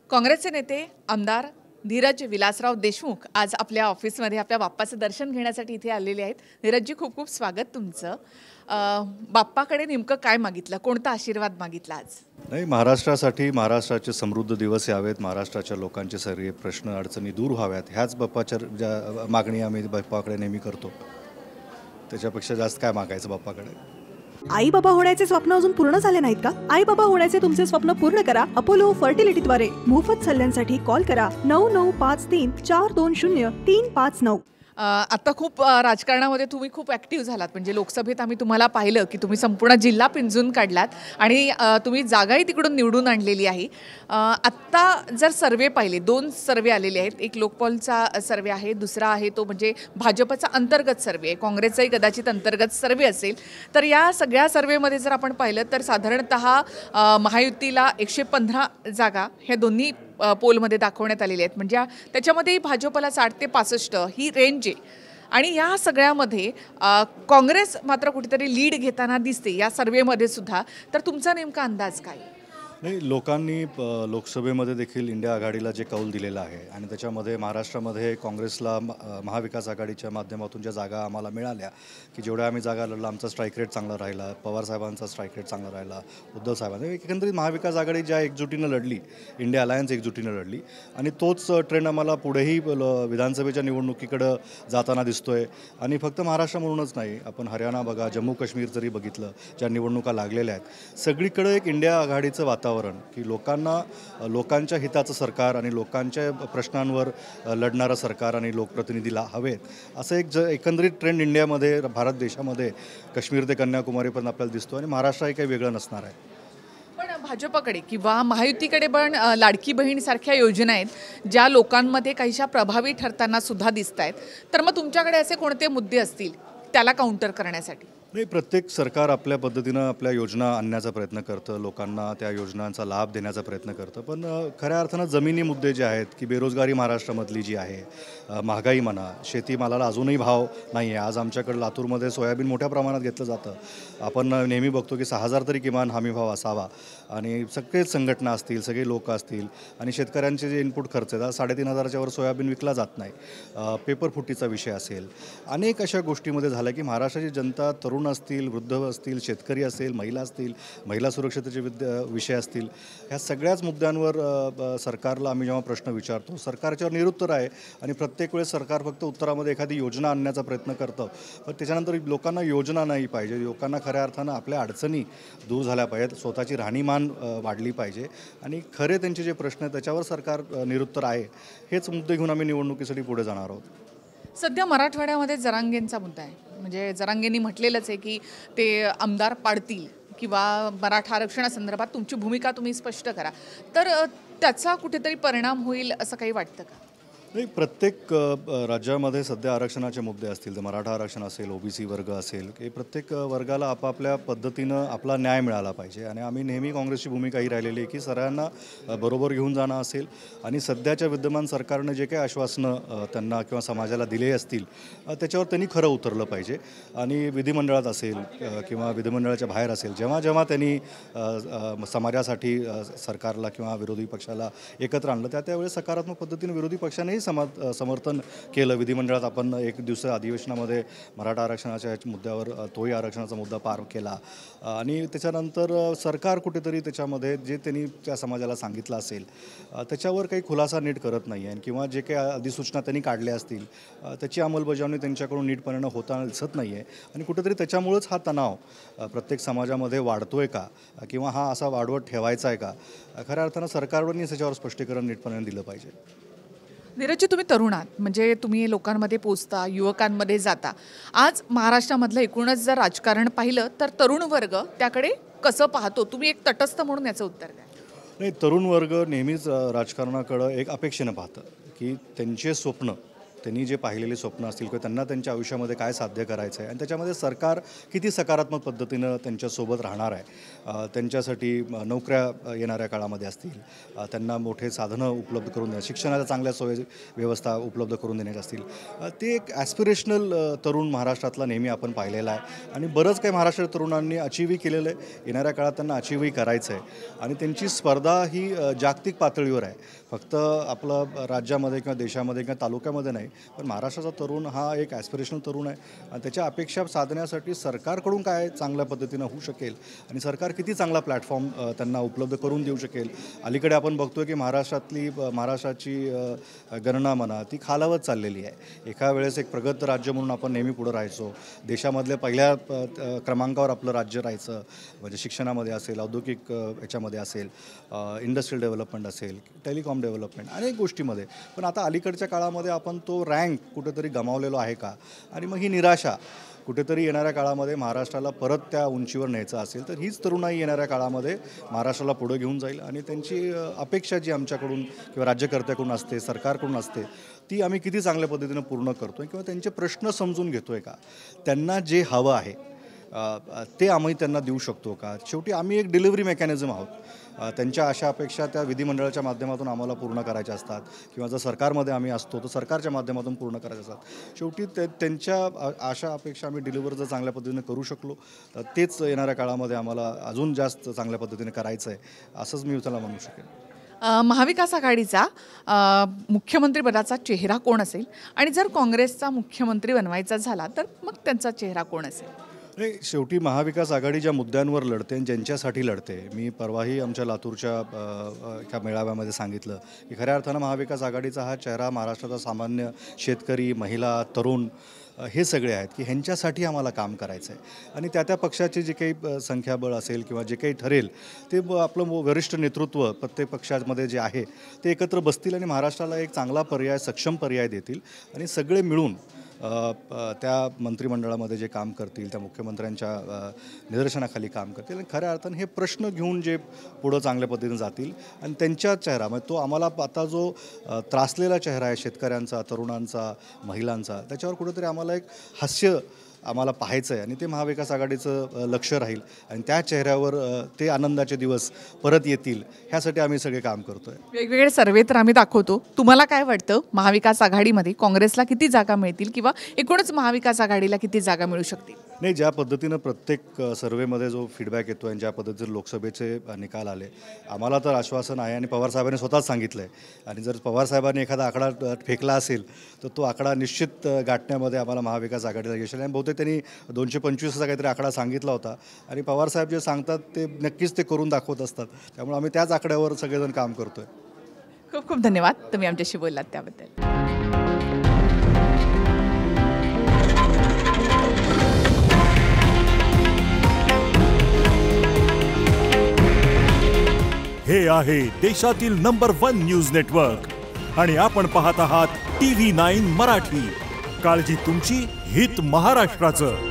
काँग्रेसचे नेते आमदार धीरज विलासराव देशमुख आज आपल्या ऑफिसमध्ये आपल्या बाप्पाचं दर्शन घेण्यासाठी इथे आलेले आहेत। धीरजजी, खूप खूप स्वागत तुमचं। बाप्पाकडे नेमकं काय मागितलं, कोणता आशीर्वाद मागितला आज? नाही, महाराष्ट्रासाठी महाराष्ट्राचे समृद्ध दिवस यावेत, महाराष्ट्राच्या लोकांचे सगळे प्रश्न अडचणी दूर व्हाव्यात, ह्याच बाप्पाच्या ज्या मागणी आम्ही बाप्पाकडे नेहमी करतो। त्याच्यापेक्षा जास्त काय मागायचं बाप्पाकडे? आई बाबा होण्याचे स्वप्न अजून पूर्ण झाले नाहीत का? आई बाबा होण्याचे तुमचे स्वप्न पूर्ण करा अपोलो फर्टिलिटीद्वारे। मोफत सल्ल्यांसाठी कॉल करा 9953420359। आता खूप राजकारणामध्ये तुम्ही खूप ॲक्टिव्ह झालात, म्हणजे लोकसभेत आम्ही तुम्हाला पाहिलं की तुम्ही संपूर्ण जिल्हा पिंजून काढलात आणि तुम्ही जागाही तिकडून निवडून आणलेली आहे। आत्ता जर सर्वे पाहिले, 2 सर्वे आलेले आहेत, एक लोकपॉलचा सर्वे आहे, दुसरा आहे तो म्हणजे भाजपचा अंतर्गत सर्वे आहे, काँग्रेसचाही कदाचित अंतर्गत सर्वे असेल। तर या सगळ्या सर्वेमध्ये जर आपण पाहिलं तर साधारणतः महायुतीला 115 जागा ह्या दोन्ही पोलमध्ये दाखवण्यात आलेले आहेत, म्हणजे त्याच्यामध्ये भाजपला 60 ते 65 ही रेंज आहे। आणि या सगळ्यामध्ये काँग्रेस मात्र कुठेतरी लीड घेताना दिसते या सर्वेमध्ये सुद्धा। तर तुमचा नेमका अंदाज काय? नाही, लोकांनी लोकसभेमध्ये देखील इंडिया आघाडीला जे कौल दिलेलं आहे आणि त्याच्यामध्ये महाराष्ट्रामध्ये काँग्रेसला महाविकास आघाडीच्या माध्यमातून ज्या जागा आम्हाला मिळाल्या की जेवढ्या आम्ही जागा लढला, आमचा स्ट्राईक रेट चांगला राहिला, पवारसाहेबांचा स्ट्राईक रेट चांगला राहिला, उद्धव साहेबांचा, एकंदरीत महाविकास आघाडी ज्या एकजुटीनं लढली, इंडिया अलायन्स एकजुटीनं लढली आणि तोच ट्रेंड आम्हाला पुढेही विधानसभेच्या निवडणुकीकडं जाताना दिसतोय। आणि फक्त महाराष्ट्र म्हणूनच नाही, आपण हरियाणा बघा, जम्मू काश्मीर जरी बघितलं, ज्या निवडणुका लागलेल्या आहेत, सगळीकडे एक इंडिया आघाडीचं वातावरण की लोकांच्या हिताचं सरकार आणि लोकांच्या प्रश्नांवर लढणारं सरकार आणि लोकप्रतिनिधीला हवेत, असं एक एकंदरीत ट्रेंड इंडियामध्ये, भारत देशामध्ये काश्मीर ते कन्याकुमारीपर्यंत आपल्याला दिसतो आणि महाराष्ट्रही काही वेगळं नसणार आहे। पण भाजपकडे किंवा महायुतीकडे पण लाडकी बहीणसारख्या योजना आहेत, ज्या लोकांमध्ये काहीशा प्रभावी ठरताना सुद्धा दिसत आहेत। तर मग तुमच्याकडे असे कोणते मुद्दे असतील त्याला काउंटर करण्यासाठी? नाही, प्रत्येक सरकार आपल्या पद्धतीनं आपल्या योजना आणण्याचा प्रयत्न करतं, लोकांना त्या योजनांचा लाभ देण्याचा प्रयत्न करतं, पण खऱ्या अर्थानं जमिनी मुद्दे जे आहेत की बेरोजगारी महाराष्ट्रामधली जी आहे, महागाई म्हणा, शेतीमालाला अजूनही भाव नाही आहे। आज आमच्याकडे लातूरमध्ये सोयाबीन मोठ्या प्रमाणात घेतलं जातं, आपण नेहमी बघतो की 6000 तरी किमान हमीभाव असावा आणि सगळेच संघटना असतील, सगळे लोक असतील आणि शेतकऱ्यांचे जे इनपुट खर्च आहेत, 3500च्या वर सोयाबीन विकला जात नाही, पेपर फुटीचा विषय असेल, अनेक अशा गोष्टीमध्ये झाल्या की महाराष्ट्राची जनता, तरुण असतील, वृद्ध असतील, शेतकरी असेल, महिला असतील, महिला सुरक्षतेचे विषय असतील, ह्या सगळ्याच मुद्द्यांवर सरकारला आम्ही जेव्हा प्रश्न विचारतो, सरकारच्यावर निरुत्तर आहे आणि प्रत्येक वेळेस सरकार फक्त उत्तरामध्ये एखादी योजना आणण्याचा प्रयत्न करतं, पण त्याच्यानंतर लोकांना योजना नाही पाहिजे, लोकांना खऱ्या अर्थानं आपल्या अडचणी दूर झाल्या पाहिजेत, स्वतःची राहणीमान वाढली पाहिजे आणि खरे त्यांचे जे प्रश्न आहेत त्याच्यावर सरकार निरुत्तर आहे। हेच मुद्दे घेऊन आम्ही निवडणुकीसाठी पुढे जाणार आहोत। सध्या मराठवाड्यामध्ये जरांगेंचा मुद्दा आहे, म्हणजे जरांगेंनी म्हटलेलंच आहे की ते आमदार पाडतील किंवा मराठा आरक्षणासंदर्भात तुमची भूमिका तुम्ही स्पष्ट करा। तर त्याचा कुठेतरी परिणाम होईल असं काही वाटतं का? नाही, प्रत्येक राज्यामध्ये सध्या आरक्षणाचे मुद्दे असतील, तर मराठा आरक्षण असेल, ओबीसी वर्ग असेल, की प्रत्येक वर्गाला आपापल्या पद्धतीनं आपला न्याय मिळाला पाहिजे आणि आम्ही नेहमी काँग्रेसची भूमिका ही राहिलेली आहे की सगळ्यांना बरोबर घेऊन जाणं असेल आणि सध्याच्या विद्यमान सरकारनं जे काही आश्वासनं त्यांना किंवा समाजाला दिले असतील त्याच्यावर त्यांनी खरं उतरलं पाहिजे आणि विधिमंडळात असेल किंवा विधिमंडळाच्या बाहेर असेल, जेव्हा जेव्हा त्यांनी समाजासाठी सरकारला किंवा विरोधी पक्षाला एकत्र आणलं, त्यावेळेस सकारात्मक पद्धतीने विरोधी पक्षाने समर्थन केलं। विधिमंडळात आपण एक दिवसाच्या अधिवेशनामध्ये मराठा आरक्षणाच्या मुद्द्यावर तोही आरक्षणाचा मुद्दा पार केला आणि त्याच्यानंतर सरकार कुठेतरी त्याच्यामध्ये जे त्यांनी त्या समाजाला सांगितलं असेल त्याच्यावर काही खुलासा नीट करत नाही आहे किंवा जे काही अधिसूचना त्यांनी काढल्या असतील त्याची अंमलबजावणी त्यांच्याकडून नीटपणे होताना दिसत नाही आहे आणि कुठेतरी त्याच्यामुळंच हा तणाव प्रत्येक समाजामध्ये वाढतोय का किंवा हा असा वाढवत ठेवायचा आहे का? खऱ्या अर्थानं सरकारवरनी त्याच्यावर स्पष्टीकरण नीटपणे दिलं पाहिजे। धीरजजी, तुम्ही तरुण आहात, म्हणजे तुम्ही लोकांमध्ये पोचता, युवकांमध्ये जाता। आज महाराष्ट्रामधलं एकूणच जर राजकारण पाहिलं तर तरुण वर्ग त्याकडे कसं पाहतो? तुम्ही एक तटस्थ म्हणून याचं उत्तर द्या। नाही, तरुण वर्ग नेहमीच राजकारणाकडं एक अपेक्षेनं पाहतं की त्यांचे स्वप्न त्यांनी जे पाहिलेली स्वप्न असतील किंवा त्यांना त्यांच्या आयुष्यामध्ये काय साध्य करायचं आहे आणि त्याच्यामध्ये सरकार किती सकारात्मक पद्धतीनं त्यांच्यासोबत राहणार आहे, त्यांच्यासाठी नोकऱ्या येणाऱ्या काळामध्ये असतील, त्यांना मोठे साधनं उपलब्ध करून देणं, शिक्षणाच्या चांगल्या सोयी व्यवस्था उपलब्ध करून देण्याच्या असतील, ते एक ॲस्पिरेशनल तरुण महाराष्ट्रातला नेहमी आपण पाहिलेला आहे आणि बरंच काही महाराष्ट्र तरुणांनी अचीवही केलेलं आहे. येणाऱ्या काळात त्यांना अचीवही करायचं आहे आणि त्यांची स्पर्धा ही जागतिक पातळीवर आहे. फक्त आपलं राज्यामध्ये किंवा देशामध्ये किंवा तालुक्यामध्ये नाही, पण महाराष्ट्राचा तरुण हा एक ॲस्पिरेशनल तरुण आहे आणि त्याच्या अपेक्षा साधण्यासाठी सरकारकडून काय चांगल्या पद्धतीनं होऊ शकेल आणि सरकार किती चांगला प्लॅटफॉर्म त्यांना उपलब्ध करून देऊ शकेल. अलीकडे आपण बघतोय की महाराष्ट्राची गणना म्हणा ती खालावत चाललेली आहे. एका वेळेस एक प्रगत राज्य म्हणून आपण नेहमी पुढं राहायचो, देशामधल्या पहिल्या क्रमांकावर आपलं राज्य राहायचं, म्हणजे शिक्षणामध्ये असेल, औद्योगिक याच्यामध्ये असेल, इंडस्ट्रियल डेव्हलपमेंट असेल, टेलिकॉम डेव्हलपमेंट, अनेक गोष्टीमध्ये. पण आता अलीकडच्या काळामध्ये आपण तो रँक कुठेतरी गमावलेलो आहे का आणि मग ही निराशा कुठेतरी येणाऱ्या काळामध्ये महाराष्ट्राला परत त्या उंचीवर न्यायचं असेल तर हीच तरुणाई येणाऱ्या काळामध्ये महाराष्ट्राला पुढे घेऊन जाईल आणि त्यांची अपेक्षा जी आमच्याकडून किंवा राज्यकर्त्याकडून असते, सरकारकडून असते, ती आम्ही किती चांगल्या पद्धतीनं पूर्ण करतो आहे किंवा त्यांचे प्रश्न समजून घेतो आहे का, त्यांना जे हवं आहे ते आम्ही त्यांना देऊ शकतो का. शेवटी आम्ही एक डिलिव्हरी मेकॅनिझम आहोत. त्यांच्या अशा अपेक्षा त्या विधिमंडळाच्या माध्यमातून आम्हाला पूर्ण करायच्या असतात किंवा जर सरकारमध्ये आम्ही असतो तर सरकारच्या माध्यमातून पूर्ण करायच्या असतात. शेवटी त्यांच्या अशा अपेक्षा आम्ही डिलिव्हर जर चांगल्या पद्धतीने करू शकलो तर तेच येणाऱ्या काळामध्ये आम्हाला अजून जास्त चांगल्या पद्धतीने करायचं आहे असंच मी त्याला म्हणू शकेन. महाविकास आघाडीचा मुख्यमंत्रीपदाचा चेहरा कोण असेल आणि जर काँग्रेसचा मुख्यमंत्री बनवायचा झाला तर मग त्यांचा चेहरा कोण असेल? नाही, शेवटी महाविकास आघाडी ज्या मुद्द्यांवर लढते आणि ज्यांच्यासाठी लढते, मी परवाही आमच्या लातूरच्या एका मेळाव्यामध्ये सांगितलं की खऱ्या अर्थानं महाविकास आघाडीचा हा चेहरा महाराष्ट्राचा सामान्य शेतकरी, महिला, तरुण हे सगळे आहेत की ह्यांच्यासाठी आम्हाला काम करायचं आहे आणि त्या पक्षाचे जे काही संख्याबळ असेल किंवा जे काही ठरेल ते आपलं वरिष्ठ नेतृत्व प्रत्येक पक्षामध्ये जे आहे ते एकत्र बसतील आणि महाराष्ट्राला एक चांगला पर्याय, सक्षम पर्याय देतील आणि सगळे मिळून त्या मंत्रिमंडळामध्ये जे काम करतील, त्या मुख्यमंत्र्यांच्या निदर्शनाखाली काम करतील आणि खऱ्या अर्थानं हे प्रश्न घेऊन जे पुढं चांगल्या पद्धतीने जातील आणि त्यांच्या चेहरा म्हणजे तो आम्हाला आता जो त्रासलेला चेहरा आहे शेतकऱ्यांचा, तरुणांचा, महिलांचा, त्याच्यावर कुठेतरी आम्हाला एक हास्य आम्हाला पाहायचं आहे आणि ते महाविकास आघाडीचं लक्ष राहील आणि त्या चेहऱ्यावर ते आनंदाचे दिवस परत येतील ह्यासाठी आम्ही सगळे काम करतो आहे. वेगवेगळे सर्वे तर आम्ही दाखवतो. तुम्हाला काय वाटतं महाविकास आघाडीमध्ये काँग्रेसला किती जागा मिळतील किंवा एकूणच महाविकास आघाडीला किती जागा मिळू शकतील? नाही, ज्या पद्धतीनं प्रत्येक सर्वेमध्ये जो फीडबॅक येतो आणि ज्या पद्धतीने लोकसभेचे निकाल आले, आम्हाला तर आश्वासन आहे आणि पवारसाहेबांनी स्वतःच सांगितलं आहे आणि जर पवारसाहेबांनी एखादा आकडा फेकला असेल तर तो आकडा निश्चित गाठण्यामध्ये आम्हाला महाविकास आघाडीला यश आहे. आणि बहुतेक त्यांनी 225 असा काहीतरी आकडा सांगितला होता आणि पवारसाहेब जे सांगतात ते नक्कीच ते करून दाखवत असतात. त्यामुळे आम्ही त्याच आकड्यावर सगळेजण काम करतो आहे. खूप खूप धन्यवाद तुम्ही आमच्याशी बोललात त्याबद्दल. हे आहे देशातील नंबर 1 न्यूज नेटवर्क आणि आपण पाहत आहात TV9 मराठी. काळजी तुमची, हित महाराष्ट्राचं.